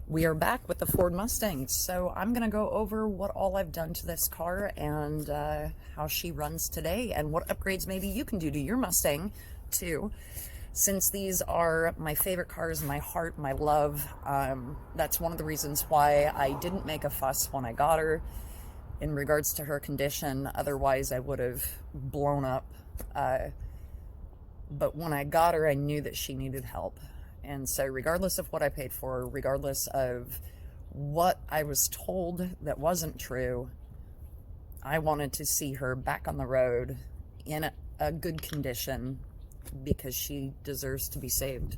We are back with the Ford Mustang, so I'm going to go over what all I've done to this car and how she runs today and what upgrades maybe you can do to your Mustang too. Since these are my favorite cars, my heart, my love, that's one of the reasons why I didn't make a fuss when I got her in regards to her condition. Otherwise, I would have blown up. But when I got her, I knew that she needed help. And so regardless of what I paid for her, regardless of what I was told that wasn't true, I wanted to see her back on the road in a good condition because she deserves to be saved.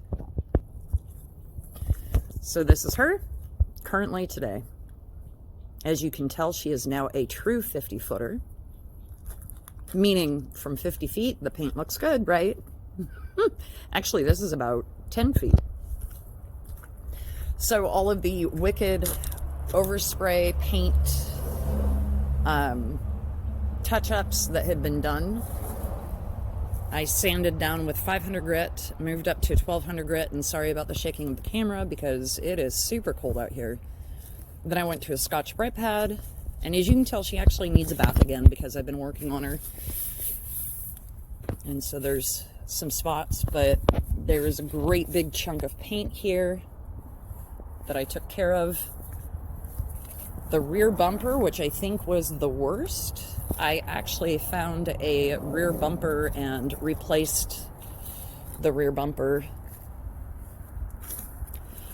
So this is her currently today. As you can tell, she is now a true 50-footer, meaning from 50 feet, the paint looks good, right? Actually, this is about 10 feet. So all of the wicked overspray paint touch-ups that had been done, I sanded down with 500 grit, moved up to 1200 grit, and sorry about the shaking of the camera because it is super cold out here. Then I went to a Scotch-Brite pad, and as you can tell, she actually needs a bath again because I've been working on her. And so there's some spots, but there is a great big chunk of paint here that I took care of. The rear bumper, which I think was the worst, I actually found a rear bumper and replaced the rear bumper.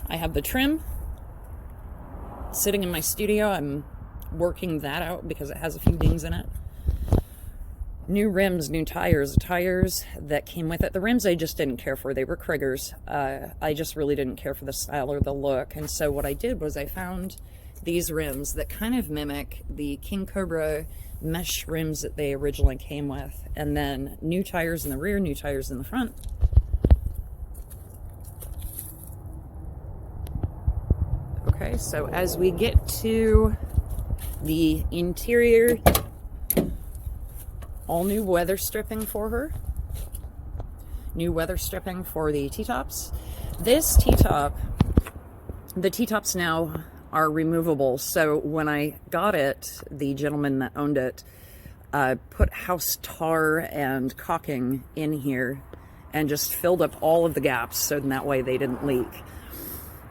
I have the trim sitting in my studio. I'm working that out because it has a few dings in it. New rims, new tires, tires that came with it. The rims I just didn't care for. They were Kriegers. I just really didn't care for the style or the look. And so what I did was I found these rims that kind of mimic the King Cobra mesh rims that they originally came with. And then new tires in the rear, new tires in the front. Okay, so as we get to the interior, all new weather stripping for her. New weather stripping for the T-tops. This T-top, the T-tops now are removable. So when I got it, the gentleman that owned it put house tar and caulking in here and just filled up all of the gaps so that way they didn't leak.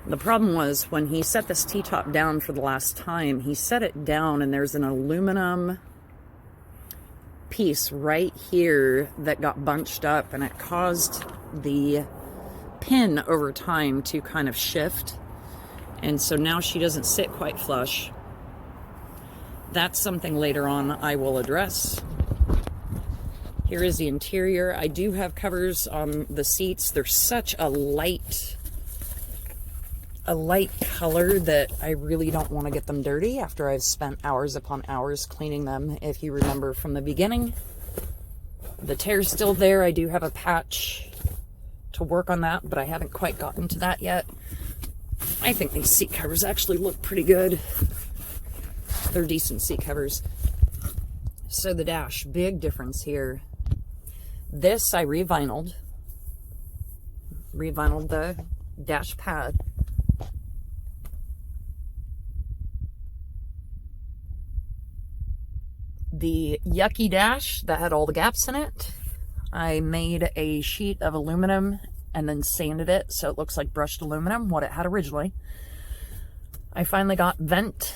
The problem was when he set this T-top down for the last time, he set it down and there's an aluminum piece right here that got bunched up, and it caused the pin over time to kind of shift, and so now she doesn't sit quite flush. That's something later on I will address. Here is the interior. I do have covers on the seats. They're such a light color that I really don't want to get them dirty after I've spent hours upon hours cleaning them. If you remember from the beginning, the tear's still there. I do have a patch to work on that, but I haven't quite gotten to that yet. I think these seat covers actually look pretty good. They're decent seat covers. So the dash, big difference here. This I revinyled the dash pad. The yucky dash that had all the gaps in it, I made a sheet of aluminum and then sanded it so it looks like brushed aluminum, what it had originally. I finally got vent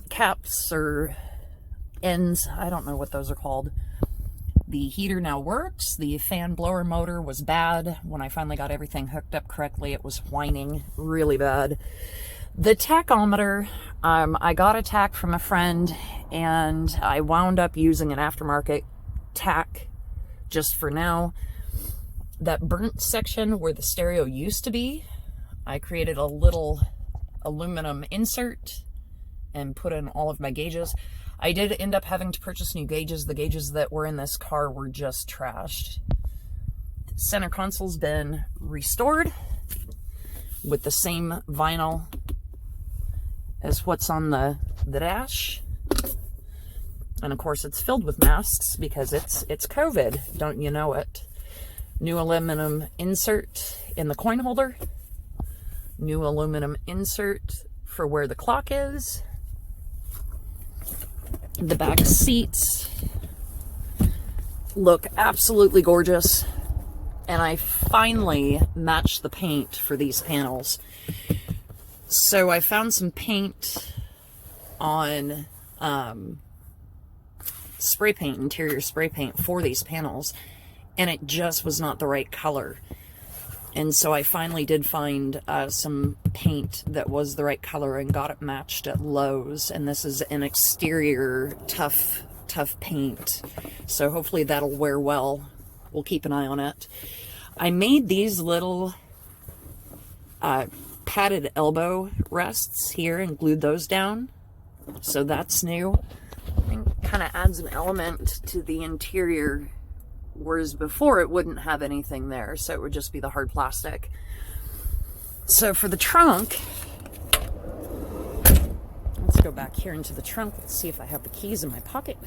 caps or ends, I don't know what those are called. The heater now works. The fan blower motor was bad. When I finally got everything hooked up correctly, it was whining really bad. The tachometer, I got a tack from a friend and I wound up using an aftermarket tack just for now. That burnt section where the stereo used to be, I created a little aluminum insert and put in all of my gauges. I did end up having to purchase new gauges. The gauges that were in this car were just trashed. Center console's been restored with the same vinyl as what's on the dash. And of course it's filled with masks because it's COVID, don't you know it? New aluminum insert in the coin holder. New aluminum insert for where the clock is. The back seats look absolutely gorgeous. And I finally matched the paint for these panels. So I found some paint on spray paint, interior spray paint for these panels, and it just was not the right color. And so I finally did find some paint that was the right color and got it matched at Lowe's. And this is an exterior tough paint. So hopefully that'll wear well. We'll keep an eye on it. I made these little padded elbow rests here and glued those down. So that's new. And kind of adds an element to the interior, whereas before it wouldn't have anything there, so it would just be the hard plastic. So for the trunk, let's go back here into the trunk. Let's see if I have the keys in my pocket.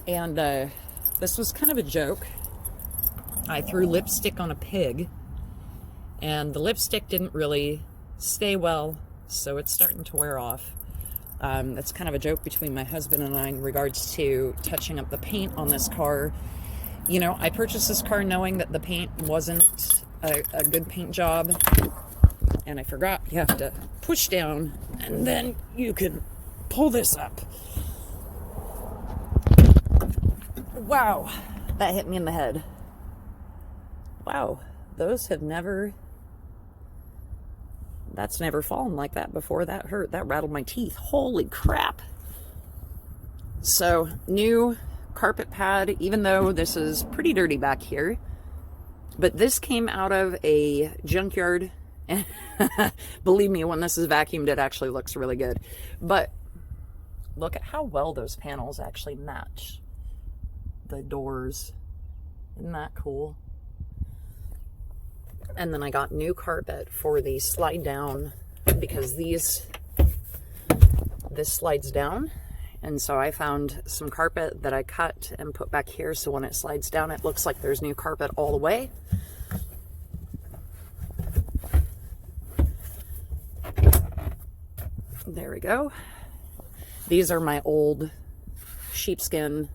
And this was kind of a joke. I threw lipstick on a pig, and the lipstick didn't really stay well, so it's starting to wear off. It's kind of a joke between my husband and I in regards to touching up the paint on this car. You know, I purchased this car knowing that the paint wasn't a good paint job, and I forgot you have to push down and then you can pull this up. Wow, that hit me in the head. Wow, those have never... That's never fallen like that before. That hurt. That rattled my teeth. Holy crap. So, new carpet pad, even though this is pretty dirty back here. But this came out of a junkyard. And believe me, when this is vacuumed, it actually looks really good. But look at how well those panels actually match the doors. Isn't that cool? And then I got new carpet for the slide down, because this slides down. And so I found some carpet that I cut and put back here, so when it slides down, it looks like there's new carpet all the way. There we go. These are my old sheepskin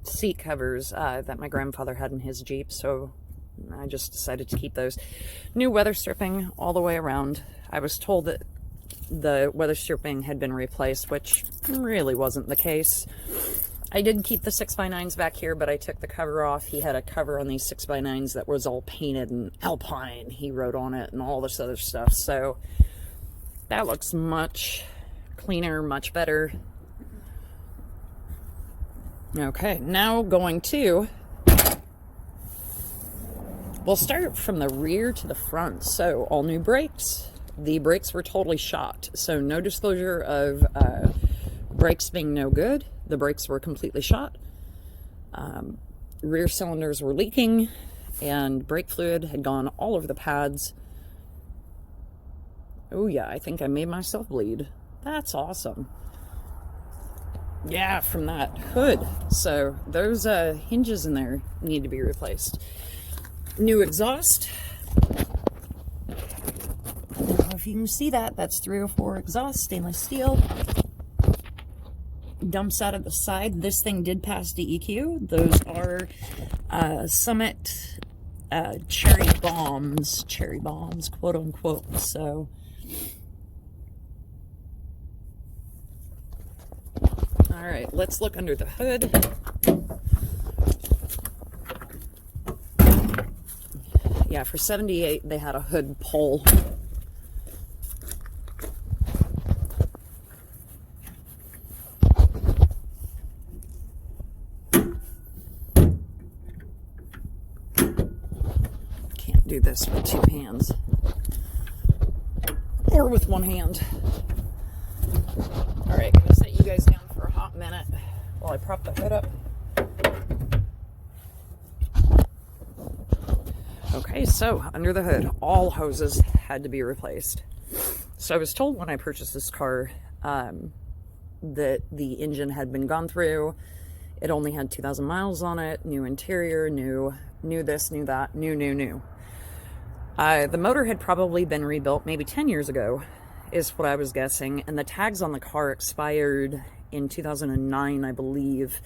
seat covers that my grandfather had in his Jeep, so I just decided to keep those. New weather stripping all the way around. I was told that the weather stripping had been replaced, which really wasn't the case. I did keep the 6x9s back here, but I took the cover off. He had a cover on these 6x9s that was all painted and Alpine, he wrote on it, and all this other stuff. So that looks much cleaner, much better. Okay, now going to... We'll start from the rear to the front. So all new brakes. The brakes were totally shot. So no disclosure of brakes being no good. The brakes were completely shot. Rear cylinders were leaking, and brake fluid had gone all over the pads. Oh yeah, I think I made myself bleed. That's awesome. Yeah, from that hood. So those hinges in there need to be replaced. New exhaust. I don't know if you can see that. That's 304 exhaust, stainless steel. Dumps out of the side. This thing did pass DEQ. Those are Summit cherry bombs, quote unquote. So all right, let's look under the hood. Yeah, for 78 they had a hood pole. Can't do this with two hands. Or with one hand. Alright, gonna set you guys down for a hot minute while I prop the hood up. Okay, so under the hood, all hoses had to be replaced. So I was told when I purchased this car that the engine had been gone through It only had 2,000 miles on it, new interior, new this, new that, new. The motor had probably been rebuilt maybe 10 years ago, is what I was guessing, and the tags on the car expired in 2009, I believe,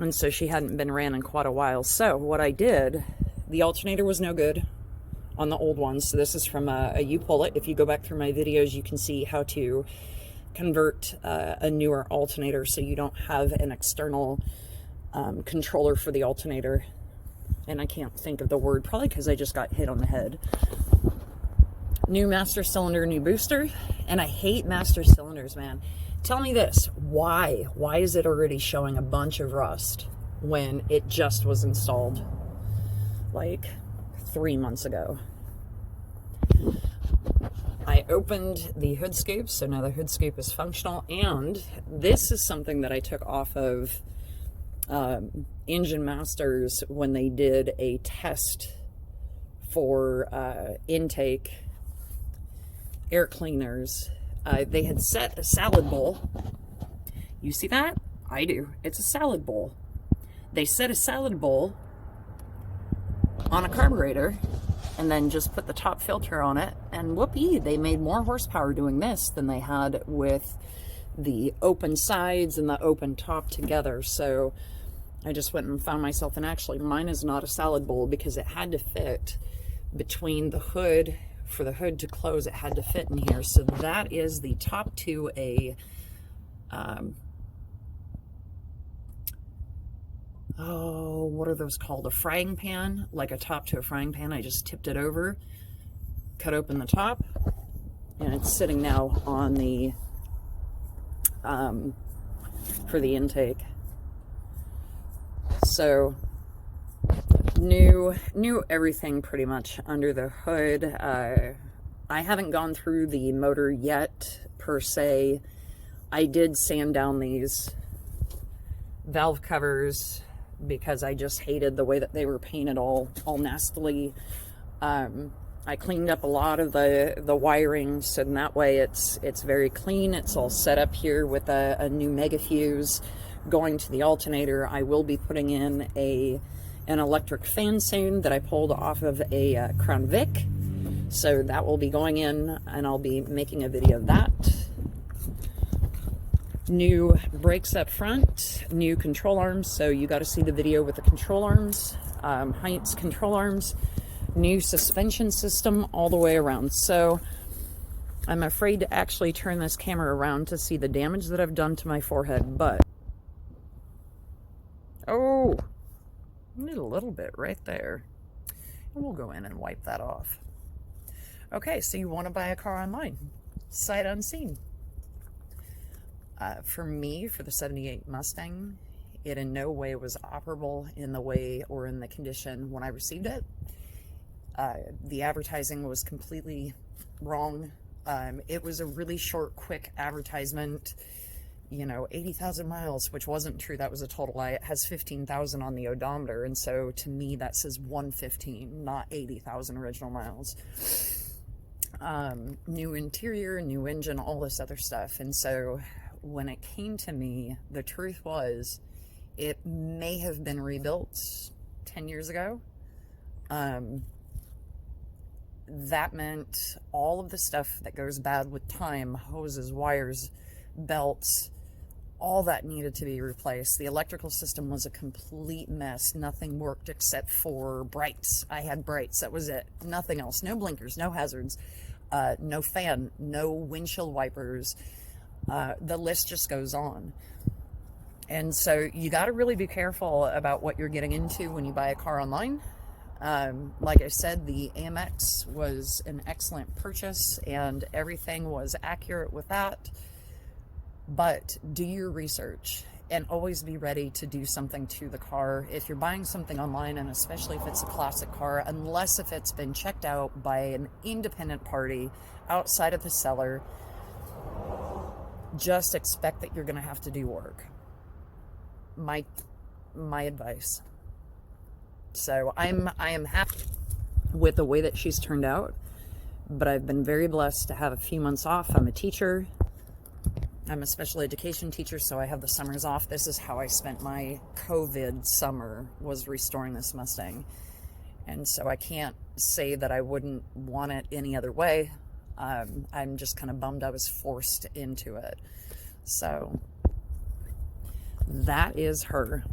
and so she hadn't been ran in quite a while. So what I did, the alternator was no good on the old ones, so this is from a U-Pull-It. If you go back through my videos, you can see how to convert a newer alternator so you don't have an external controller for the alternator. And I can't think of the word, probably because I just got hit on the head. New master cylinder, new booster. And I hate master cylinders, man. Tell me this, why? Why is it already showing a bunch of rust when it just was installed like 3 months ago? I opened the hood scoop, so now the hood scoop is functional, and this is something that I took off of Engine Masters when they did a test for intake air cleaners. They had set a salad bowl. You see that? I do. It's a salad bowl. They set a salad bowl on a carburetor and then just put the top filter on it, and whoopee, they made more horsepower doing this than they had with the open sides and the open top together. So I just went and found myself, and actually mine is not a salad bowl because it had to fit between the hood. For the hood to close, it had to fit in here. So that is the top to a oh, what are those called? A frying pan, like a top to a frying pan. I just tipped it over, cut open the top, and it's sitting now on the for the intake. So new everything pretty much under the hood. I haven't gone through the motor yet per se. I did sand down these valve covers because I just hated the way that they were painted all nastily. I cleaned up a lot of the wiring, so in that way it's very clean. It's all set up here with a new mega fuse going to the alternator. I will be putting in an electric fan soon that I pulled off of a Crown Vic, so that will be going in, and I'll be making a video of that. New brakes up front, new control arms, so you got to see the video with the control arms, Heinz control arms, new suspension system all the way around. So I'm afraid to actually turn this camera around to see the damage that I've done to my forehead, but oh, need a little bit right there, and we'll go in and wipe that off. Okay, so you want to buy a car online, sight unseen. For me, for the 78 Mustang, it in no way was operable in the way or in the condition when I received it. The advertising was completely wrong. It was a really short, quick advertisement, you know, 80,000 miles, which wasn't true. That was a total lie. It has 15,000 on the odometer, and so to me that says 115, not 80,000 original miles. New interior, new engine, all this other stuff. And so when it came to me, the truth was it may have been rebuilt 10 years ago. That meant all of the stuff that goes bad with time, hoses, wires, belts, all that needed to be replaced. The electrical system was a complete mess. Nothing worked except for brights. I had brights, that was it. Nothing else. No blinkers, no hazards, no fan, no windshield wipers. The list just goes on. And so you got to really be careful about what you're getting into when you buy a car online. Like I said, the AMX was an excellent purchase and everything was accurate with that. But do your research and always be ready to do something to the car. If you're buying something online, and especially if it's a classic car, unless if it's been checked out by an independent party outside of the seller, just expect that you're going to have to do work. My advice. So I am happy with the way that she's turned out, but I've been very blessed to have a few months off. I'm a teacher. I'm a special education teacher, so I have the summers off. This is how I spent my COVID summer, was restoring this Mustang. And so I can't say that I wouldn't want it any other way. I'm just kind of bummed I was forced into it. So that is her.